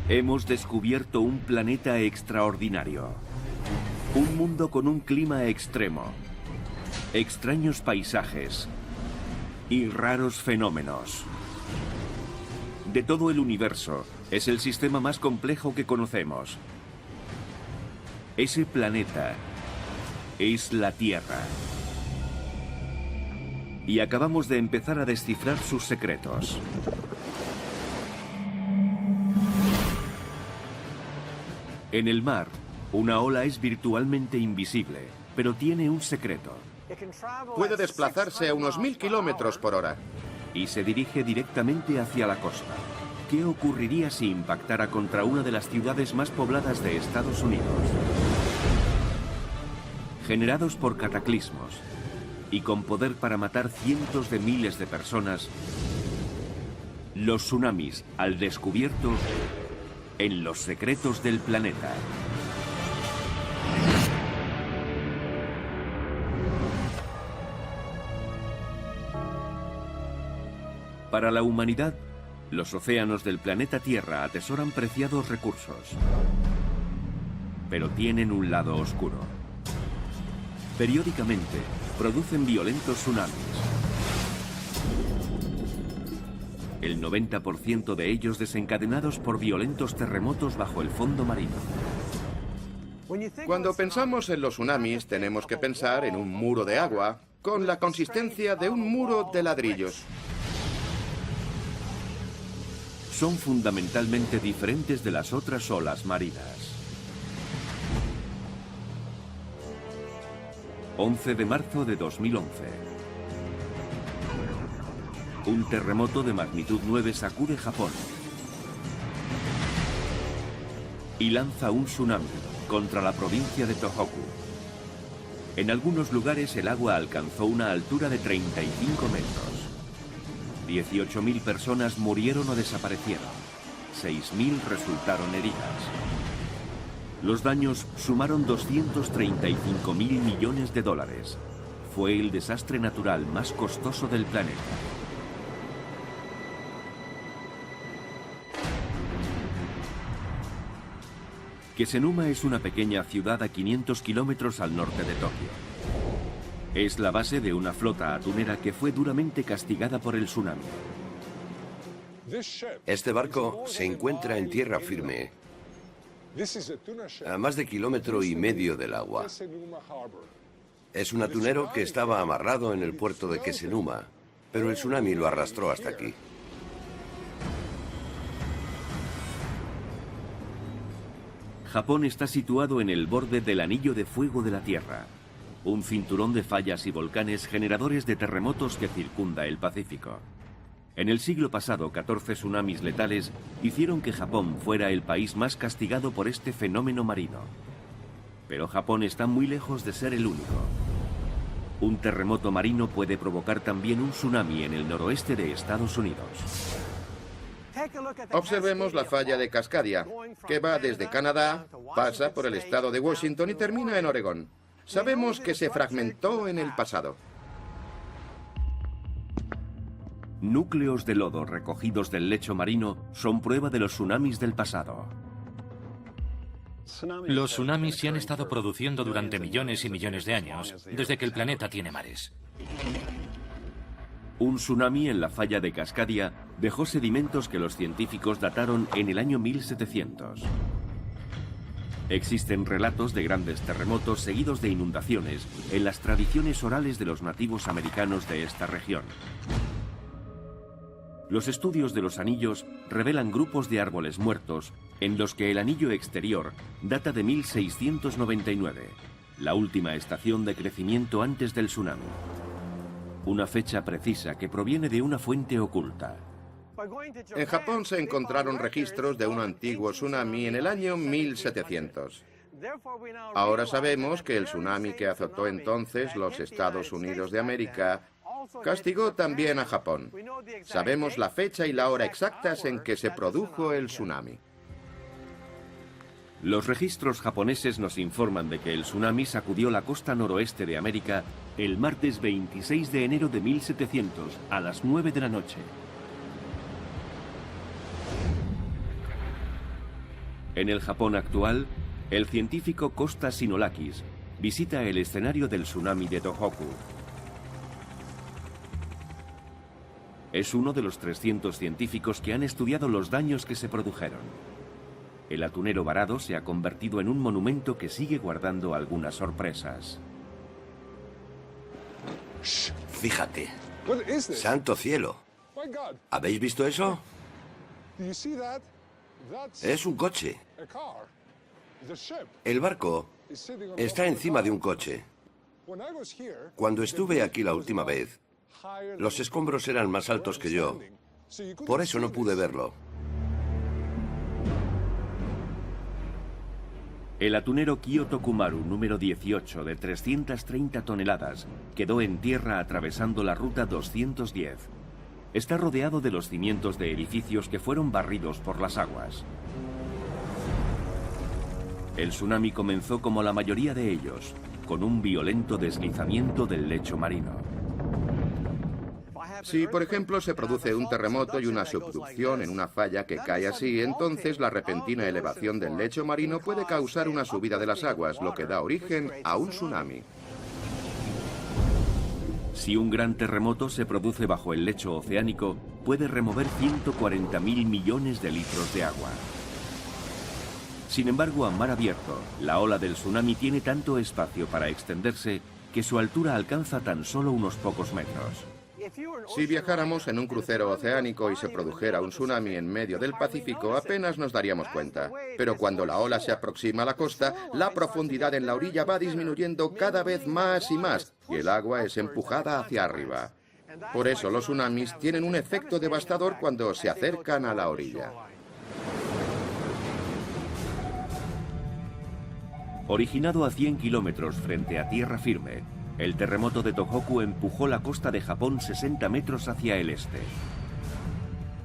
Hemos descubierto un planeta extraordinario. Un mundo con un clima extremo, extraños paisajes y raros fenómenos. De todo el universo, es el sistema más complejo que conocemos. Ese planeta es la Tierra. Y acabamos de empezar a descifrar sus secretos. En el mar, una ola es virtualmente invisible, pero tiene un secreto. Puede desplazarse a unos 1000 kilómetros por hora. Y se dirige directamente hacia la costa. ¿Qué ocurriría si impactara contra una de las ciudades más pobladas de Estados Unidos? Generados por cataclismos y con poder para matar cientos de miles de personas, los tsunamis al descubierto en los secretos del planeta. Para la humanidad, los océanos del planeta Tierra atesoran preciados recursos, pero tienen un lado oscuro. Periódicamente, producen violentos tsunamis. El 90% de ellos desencadenados por violentos terremotos bajo el fondo marino. Cuando pensamos en los tsunamis, tenemos que pensar en un muro de agua con la consistencia de un muro de ladrillos. Son fundamentalmente diferentes de las otras olas marinas. 11 de marzo de 2011. Un terremoto de magnitud 9 sacude Japón y lanza un tsunami contra la provincia de Tohoku. En algunos lugares el agua alcanzó una altura de 35 metros. 18.000 personas murieron o desaparecieron. 6.000 resultaron heridas. Los daños sumaron 235.000 millones de dólares. Fue el desastre natural más costoso del planeta. Kesenuma es una pequeña ciudad a 500 kilómetros al norte de Tokio. Es la base de una flota atunera que fue duramente castigada por el tsunami. Este barco se encuentra en tierra firme, a más de 1,5 kilómetros del agua. Es un atunero que estaba amarrado en el puerto de Kesenuma, pero el tsunami lo arrastró hasta aquí. Japón está situado en el borde del anillo de fuego de la Tierra, un cinturón de fallas y volcanes generadores de terremotos que circunda el Pacífico. En el siglo pasado, 14 tsunamis letales hicieron que Japón fuera el país más castigado por este fenómeno marino. Pero Japón está muy lejos de ser el único. Un terremoto marino puede provocar también un tsunami en el noroeste de Estados Unidos. Observemos la falla de Cascadia, que va desde Canadá, pasa por el estado de Washington y termina en Oregón. Sabemos que se fragmentó en el pasado. Núcleos de lodo recogidos del lecho marino son prueba de los tsunamis del pasado. Los tsunamis se han estado produciendo durante millones y millones de años, desde que el planeta tiene mares. Un tsunami en la falla de Cascadia dejó sedimentos que los científicos dataron en el año 1700. Existen relatos de grandes terremotos seguidos de inundaciones en las tradiciones orales de los nativos americanos de esta región. Los estudios de los anillos revelan grupos de árboles muertos en los que el anillo exterior data de 1699, la última estación de crecimiento antes del tsunami. Una fecha precisa que proviene de una fuente oculta. En Japón se encontraron registros de un antiguo tsunami en el año 1700. Ahora sabemos que el tsunami que azotó entonces los Estados Unidos de América castigó también a Japón. Sabemos la fecha y la hora exactas en que se produjo el tsunami. Los registros japoneses nos informan de que el tsunami sacudió la costa noroeste de América el martes 26 de enero de 1700 a las 9 de la noche. En el Japón actual, el científico Costa Sinolakis visita el escenario del tsunami de Tohoku. Es uno de los 300 científicos que han estudiado los daños que se produjeron. El atunero varado se ha convertido en un monumento que sigue guardando algunas sorpresas. Fíjate. ¡Santo cielo! ¿Habéis visto eso? Es un coche. El barco está encima de un coche. Cuando estuve aquí la última vez, los escombros eran más altos que yo. Por eso no pude verlo. El atunero Kyoto Kumaru número 18 de 330 toneladas quedó en tierra atravesando la ruta 210. Está rodeado de los cimientos de edificios que fueron barridos por las aguas. El tsunami comenzó como la mayoría de ellos, con un violento deslizamiento del lecho marino. Si, por ejemplo, se produce un terremoto y una subducción en una falla que cae así, entonces la repentina elevación del lecho marino puede causar una subida de las aguas, lo que da origen a un tsunami. Si un gran terremoto se produce bajo el lecho oceánico, puede remover 140.000 millones de litros de agua. Sin embargo, a mar abierto, la ola del tsunami tiene tanto espacio para extenderse que su altura alcanza tan solo unos pocos metros. Si viajáramos en un crucero oceánico y se produjera un tsunami en medio del Pacífico, apenas nos daríamos cuenta. Pero cuando la ola se aproxima a la costa, la profundidad en la orilla va disminuyendo cada vez más y más, y el agua es empujada hacia arriba. Por eso los tsunamis tienen un efecto devastador cuando se acercan a la orilla. Originado a 100 kilómetros frente a tierra firme, el terremoto de Tohoku empujó la costa de Japón 60 metros hacia el este.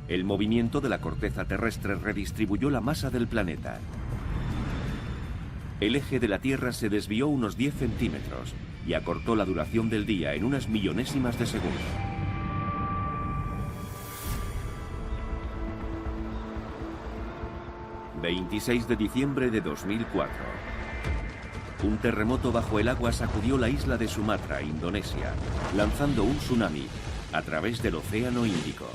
El movimiento de la corteza terrestre redistribuyó la masa del planeta. El eje de la Tierra se desvió unos 10 centímetros y acortó la duración del día en unas millonésimas de segundo. ...26 de diciembre de 2004... Un terremoto bajo el agua sacudió la isla de Sumatra, Indonesia, lanzando un tsunami a través del Océano Índico.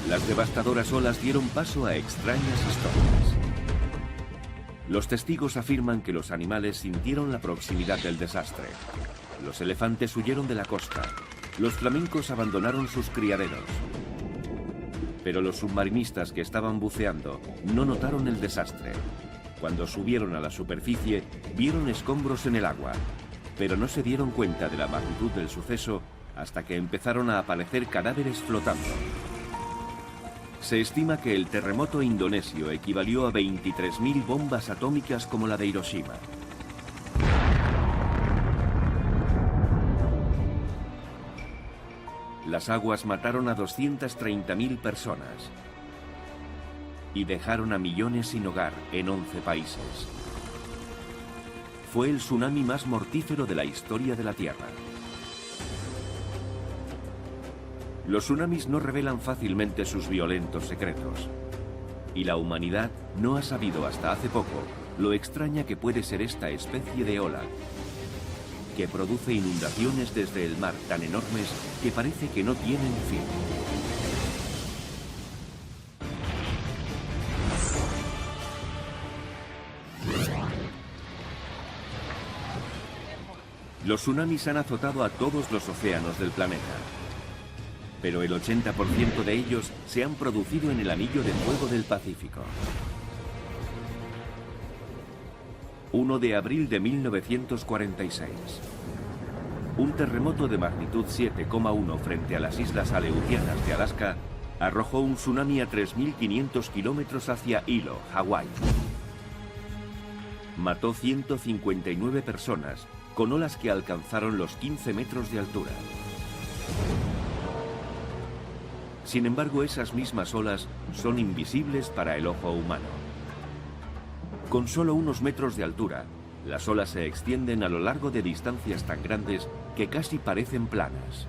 Las devastadoras olas dieron paso a extrañas historias. Los testigos afirman que los animales sintieron la proximidad del desastre. Los elefantes huyeron de la costa. Los flamencos abandonaron sus criaderos. Pero los submarinistas que estaban buceando no notaron el desastre. Cuando subieron a la superficie, vieron escombros en el agua, pero no se dieron cuenta de la magnitud del suceso hasta que empezaron a aparecer cadáveres flotando. Se estima que el terremoto indonesio equivalió a 23.000 bombas atómicas como la de Hiroshima. Las aguas mataron a 230.000 personas y dejaron a millones sin hogar en 11 países. Fue el tsunami más mortífero de la historia de la Tierra. Los tsunamis no revelan fácilmente sus violentos secretos, y la humanidad no ha sabido hasta hace poco lo extraña que puede ser esta especie de ola, que produce inundaciones desde el mar tan enormes que parece que no tienen fin. Los tsunamis han azotado a todos los océanos del planeta, pero el 80% de ellos se han producido en el anillo de fuego del Pacífico. 1 de abril de 1946. Un terremoto de magnitud 7,1 frente a las islas Aleutianas de Alaska arrojó un tsunami a 3.500 kilómetros hacia Hilo, Hawái. Mató 159 personas, con olas que alcanzaron los 15 metros de altura. Sin embargo, esas mismas olas son invisibles para el ojo humano. Con solo unos metros de altura, las olas se extienden a lo largo de distancias tan grandes que casi parecen planas.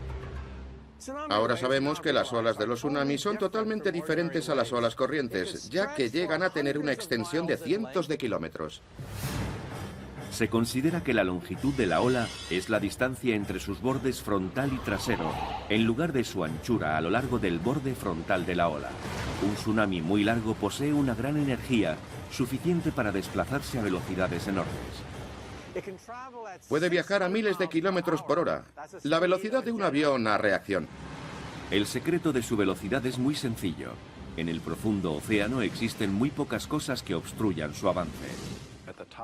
Ahora sabemos que las olas de los tsunamis son totalmente diferentes a las olas corrientes, ya que llegan a tener una extensión de cientos de kilómetros. Se considera que la longitud de la ola es la distancia entre sus bordes frontal y trasero, en lugar de su anchura a lo largo del borde frontal de la ola. Un tsunami muy largo posee una gran energía, suficiente para desplazarse a velocidades enormes. Puede viajar a miles de kilómetros por hora, la velocidad de un avión a reacción. El secreto de su velocidad es muy sencillo. En el profundo océano existen muy pocas cosas que obstruyan su avance.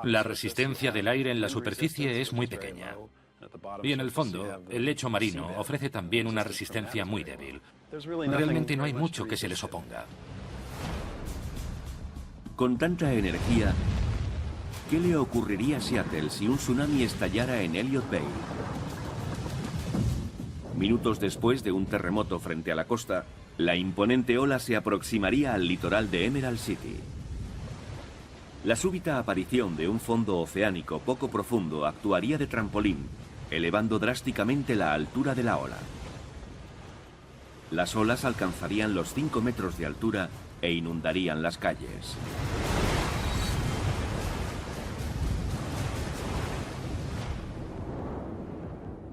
La resistencia del aire en la superficie es muy pequeña. Y en el fondo, el lecho marino ofrece también una resistencia muy débil. Realmente no hay mucho que se les oponga. Con tanta energía, ¿qué le ocurriría a Seattle si un tsunami estallara en Elliott Bay? Minutos después de un terremoto frente a la costa, la imponente ola se aproximaría al litoral de Emerald City. La súbita aparición de un fondo oceánico poco profundo actuaría de trampolín, elevando drásticamente la altura de la ola. Las olas alcanzarían los 5 metros de altura e inundarían las calles.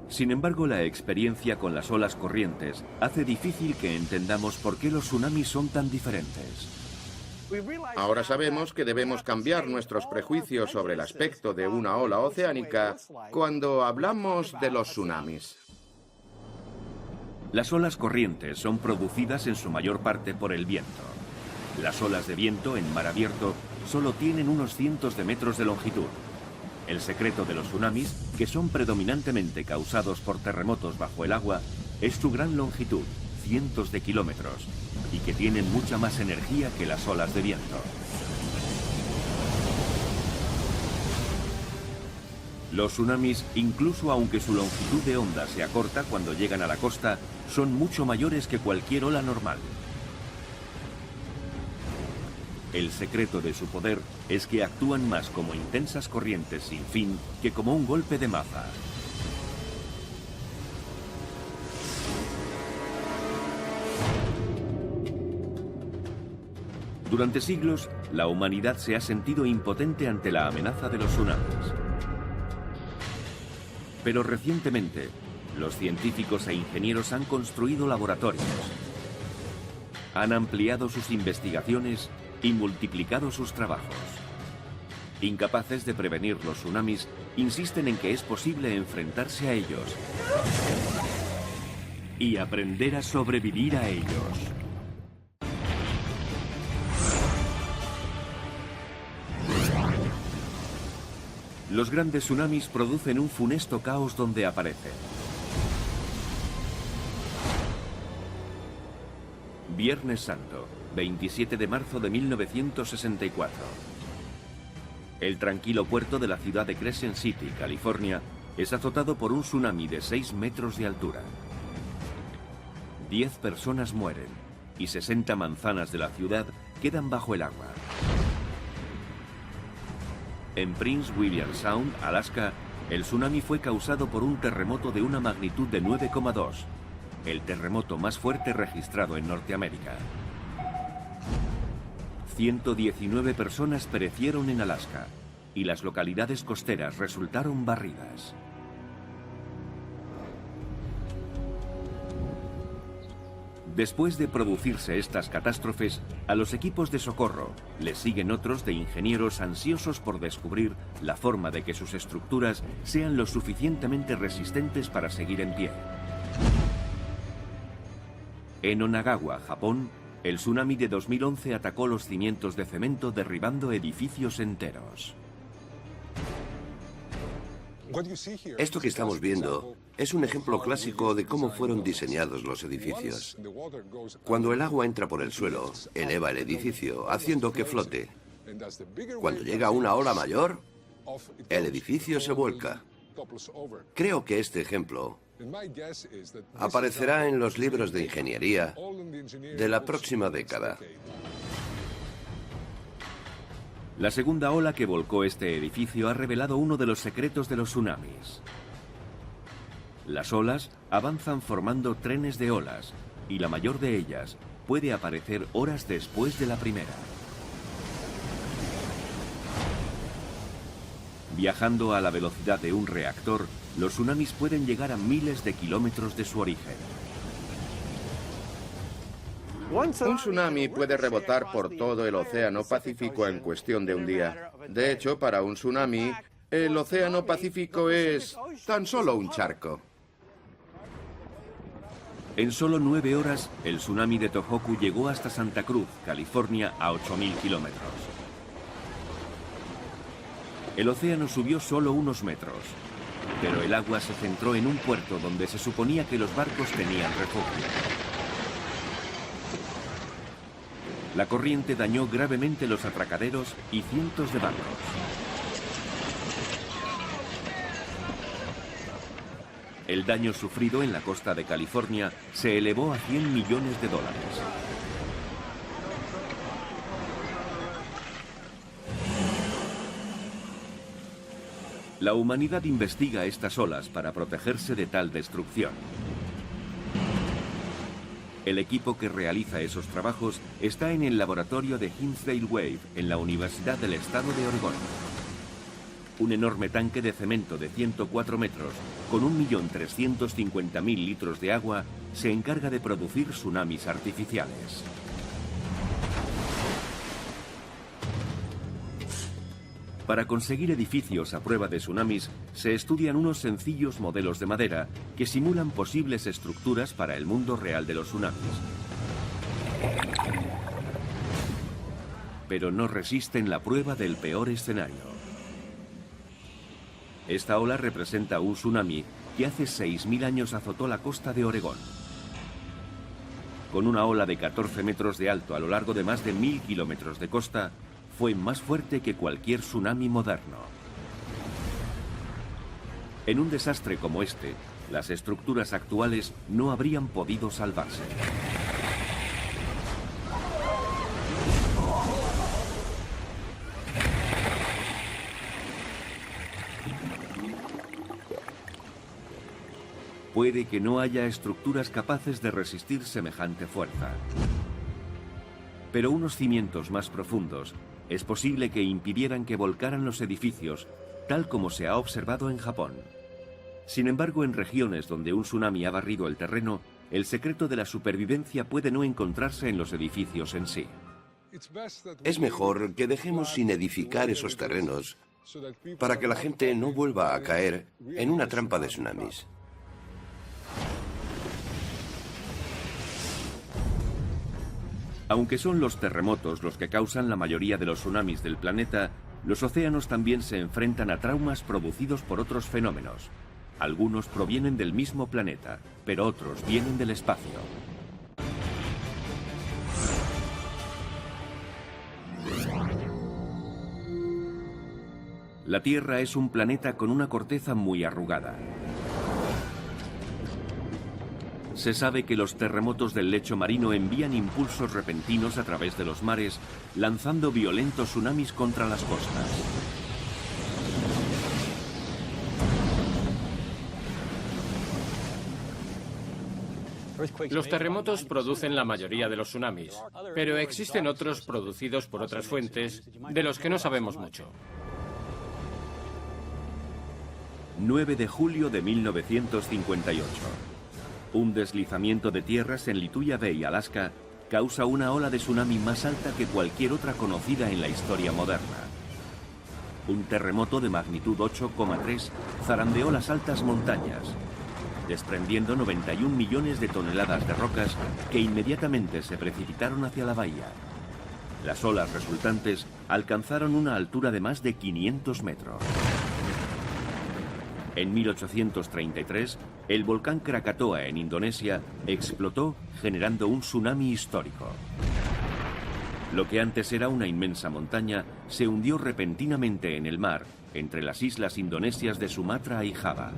Sin embargo, la experiencia con las olas corrientes hace difícil que entendamos por qué los tsunamis son tan diferentes. Ahora sabemos que debemos cambiar nuestros prejuicios sobre el aspecto de una ola oceánica cuando hablamos de los tsunamis. Las olas corrientes son producidas en su mayor parte por el viento. Las olas de viento en mar abierto solo tienen unos cientos de metros de longitud. El secreto de los tsunamis, que son predominantemente causados por terremotos bajo el agua, es su gran longitud, cientos de kilómetros, y que tienen mucha más energía que las olas de viento. Los tsunamis, incluso aunque su longitud de onda sea corta cuando llegan a la costa, son mucho mayores que cualquier ola normal. El secreto de su poder es que actúan más como intensas corrientes sin fin que como un golpe de maza. Durante siglos, la humanidad se ha sentido impotente ante la amenaza de los tsunamis. Pero recientemente, los científicos e ingenieros han construido laboratorios, han ampliado sus investigaciones y multiplicado sus trabajos. Incapaces de prevenir los tsunamis, insisten en que es posible enfrentarse a ellos y aprender a sobrevivir a ellos. Los grandes tsunamis producen un funesto caos donde aparecen. Viernes Santo, 27 de marzo de 1964. El tranquilo puerto de la ciudad de Crescent City, California, es azotado por un tsunami de 6 metros de altura. 10 personas mueren y 60 manzanas de la ciudad quedan bajo el agua. En Prince William Sound, Alaska, el tsunami fue causado por un terremoto de una magnitud de 9,2, el terremoto más fuerte registrado en Norteamérica. 119 personas perecieron en Alaska y las localidades costeras resultaron barridas. Después de producirse estas catástrofes, a los equipos de socorro les siguen otros de ingenieros ansiosos por descubrir la forma de que sus estructuras sean lo suficientemente resistentes para seguir en pie. En Onagawa, Japón, el tsunami de 2011 atacó los cimientos de cemento derribando edificios enteros. Esto que estamos viendo es un ejemplo clásico de cómo fueron diseñados los edificios. Cuando el agua entra por el suelo, eleva el edificio, haciendo que flote. Cuando llega una ola mayor, el edificio se vuelca. Creo que este ejemplo aparecerá en los libros de ingeniería de la próxima década. La segunda ola que volcó este edificio ha revelado uno de los secretos de los tsunamis. Las olas avanzan formando trenes de olas, y la mayor de ellas puede aparecer horas después de la primera. Viajando a la velocidad de un reactor, los tsunamis pueden llegar a miles de kilómetros de su origen. Un tsunami puede rebotar por todo el Océano Pacífico en cuestión de un día. De hecho, para un tsunami, el Océano Pacífico es tan solo un charco. En solo 9 horas, el tsunami de Tohoku llegó hasta Santa Cruz, California, a 8.000 kilómetros. El océano subió solo unos metros, pero el agua se centró en un puerto donde se suponía que los barcos tenían refugio. La corriente dañó gravemente los atracaderos y cientos de barcos. El daño sufrido en la costa de California se elevó a $100 millones. La humanidad investiga estas olas para protegerse de tal destrucción. El equipo que realiza esos trabajos está en el laboratorio de Hinsdale Wave en la Universidad del Estado de Oregón. Un enorme tanque de cemento de 104 metros con 1.350.000 litros de agua se encarga de producir tsunamis artificiales. Para conseguir edificios a prueba de tsunamis, se estudian unos sencillos modelos de madera que simulan posibles estructuras para el mundo real de los tsunamis. Pero no resisten la prueba del peor escenario. Esta ola representa un tsunami que hace 6.000 años azotó la costa de Oregón. Con una ola de 14 metros de alto a lo largo de más de 1.000 kilómetros de costa, fue más fuerte que cualquier tsunami moderno. En un desastre como este, las estructuras actuales no habrían podido salvarse. Puede que no haya estructuras capaces de resistir semejante fuerza. Pero unos cimientos más profundos es posible que impidieran que volcaran los edificios, tal como se ha observado en Japón. Sin embargo, en regiones donde un tsunami ha barrido el terreno, el secreto de la supervivencia puede no encontrarse en los edificios en sí. Es mejor que dejemos sin edificar esos terrenos para que la gente no vuelva a caer en una trampa de tsunamis. Aunque son los terremotos los que causan la mayoría de los tsunamis del planeta, los océanos también se enfrentan a traumas producidos por otros fenómenos. Algunos provienen del mismo planeta, pero otros vienen del espacio. La Tierra es un planeta con una corteza muy arrugada. Se sabe que los terremotos del lecho marino envían impulsos repentinos a través de los mares, lanzando violentos tsunamis contra las costas. Los terremotos producen la mayoría de los tsunamis, pero existen otros producidos por otras fuentes de los que no sabemos mucho. 9 de julio de 1958. Un deslizamiento de tierras en Lituya Bay, Alaska, causa una ola de tsunami más alta que cualquier otra conocida en la historia moderna. Un terremoto de magnitud 8,3 zarandeó las altas montañas, desprendiendo 91 millones de toneladas de rocas que inmediatamente se precipitaron hacia la bahía. Las olas resultantes alcanzaron una altura de más de 500 metros. En 1833, el volcán Krakatoa en Indonesia explotó, generando un tsunami histórico. Lo que antes era una inmensa montaña se hundió repentinamente en el mar, entre las islas indonesias de Sumatra y Java.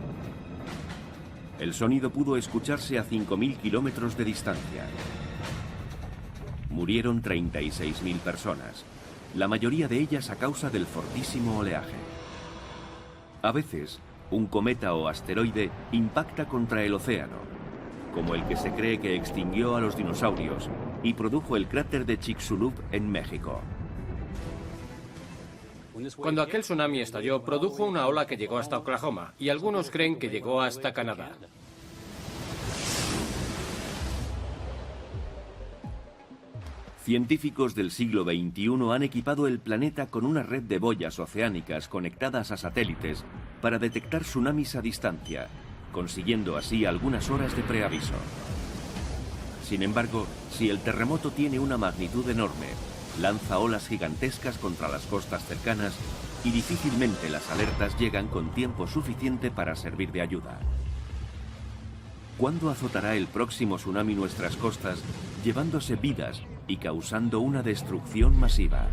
El sonido pudo escucharse a 5.000 kilómetros de distancia. Murieron 36.000 personas, la mayoría de ellas a causa del fortísimo oleaje. A veces, Un cometa o asteroide impacta contra el océano, como el que se cree que extinguió a los dinosaurios y produjo el cráter de Chicxulub en México. Cuando aquel tsunami estalló, produjo una ola que llegó hasta Oklahoma, y algunos creen que llegó hasta Canadá. Científicos del siglo XXI han equipado el planeta con una red de boyas oceánicas conectadas a satélites para detectar tsunamis a distancia, consiguiendo así algunas horas de preaviso. Sin embargo, si el terremoto tiene una magnitud enorme, lanza olas gigantescas contra las costas cercanas y difícilmente las alertas llegan con tiempo suficiente para servir de ayuda. ¿Cuándo azotará el próximo tsunami nuestras costas, llevándose vidas y causando una destrucción masiva?